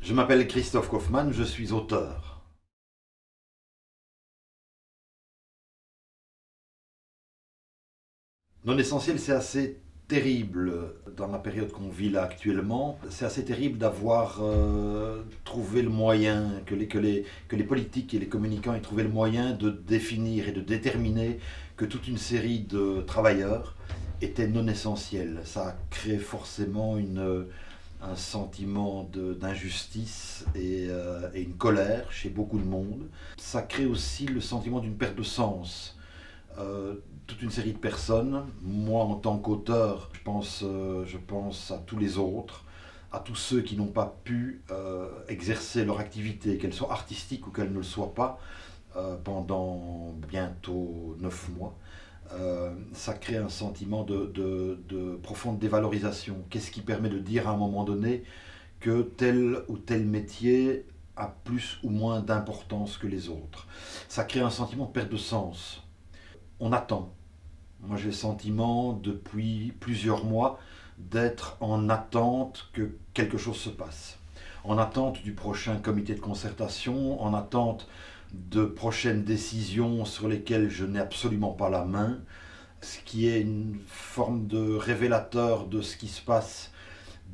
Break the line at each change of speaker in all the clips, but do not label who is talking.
Je m'appelle Christophe Kaufmann, je suis auteur. Non essentiel, c'est assez terrible dans la période qu'on vit là actuellement. C'est assez terrible d'avoir trouvé le moyen, que les politiques et les communicants aient trouvé le moyen de définir et de déterminer que toute une série de travailleurs étaient non essentiels. Ça crée forcément un sentiment d'injustice et une colère chez beaucoup de monde. Ça crée aussi le sentiment d'une perte de sens. Toute une série de personnes, moi en tant qu'auteur, je pense à tous les autres, à tous ceux qui n'ont pas pu exercer leur activité, qu'elle soit artistique ou qu'elle ne le soit pas, pendant bientôt 9 mois. Ça crée un sentiment de profonde dévalorisation. Qu'est-ce qui permet de dire à un moment donné que tel ou tel métier a plus ou moins d'importance que les autres? Ça crée un sentiment de perte de sens. On attend. Moi j'ai le sentiment depuis plusieurs mois d'être en attente que quelque chose se passe. En attente du prochain comité de concertation, en attente de prochaines décisions sur lesquelles je n'ai absolument pas la main, ce qui est une forme de révélateur de ce qui se passe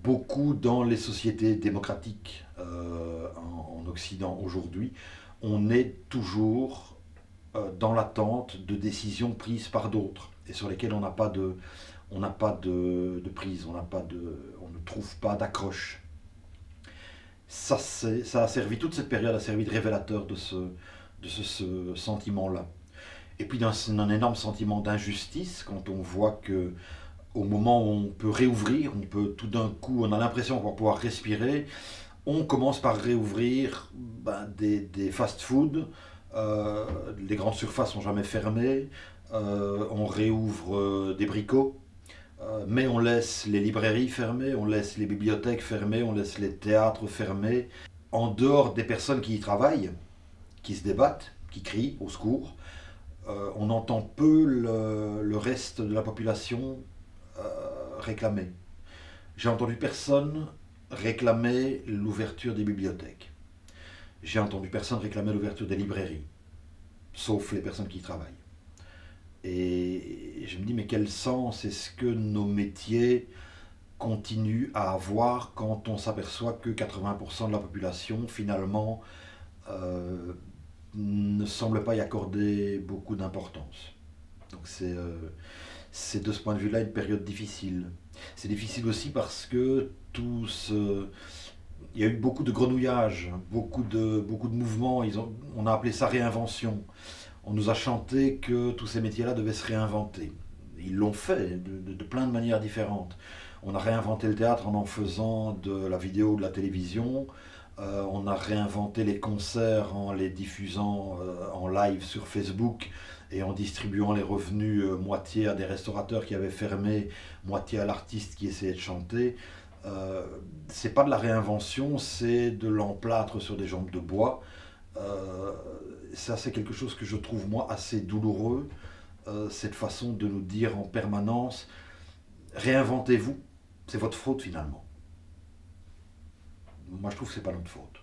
beaucoup dans les sociétés démocratiques en Occident aujourd'hui. On est toujours dans l'attente de décisions prises par d'autres et sur lesquelles on n'a pas de prise, on ne trouve pas d'accroche. Ça a servi, toute cette période a servi de révélateur de ce sentiment-là. Et puis d'un énorme sentiment d'injustice quand on voit que au moment où on peut réouvrir, on peut tout d'un coup, on a l'impression qu'on va pouvoir respirer, on commence par réouvrir des fast-foods, les grandes surfaces sont jamais fermées, on réouvre des bricots, mais on laisse les librairies fermées, on laisse les bibliothèques fermées, on laisse les théâtres fermés. En dehors des personnes qui y travaillent, qui se débattent, qui crient au secours, on entend peu le reste de la population réclamer. J'ai entendu personne réclamer l'ouverture des bibliothèques. J'ai entendu personne réclamer l'ouverture des librairies, sauf les personnes qui y travaillent. Et je me dis, mais quel sens est-ce que nos métiers continuent à avoir quand on s'aperçoit que 80% de la population, finalement, euh, ne semble pas y accorder beaucoup d'importance. Donc c'est de ce point de vue-là une période difficile. C'est difficile aussi parce que il y a eu beaucoup de grenouillages, beaucoup de mouvements. On a appelé ça réinvention. On nous a chanté que tous ces métiers-là devaient se réinventer. Ils l'ont fait de plein de manières différentes. On a réinventé le théâtre en faisant de la vidéo, de la télévision. On a réinventé les concerts en les diffusant en live sur Facebook et en distribuant les revenus moitié à des restaurateurs qui avaient fermé, moitié à l'artiste qui essayait de chanter. Euh, c'est pas de la réinvention, c'est de l'emplâtre sur des jambes de bois. Euh, Ça, c'est quelque chose que je trouve, moi, assez douloureux, cette façon de nous dire en permanence, réinventez-vous, c'est votre faute finalement. Moi, je trouve que c'est pas notre faute.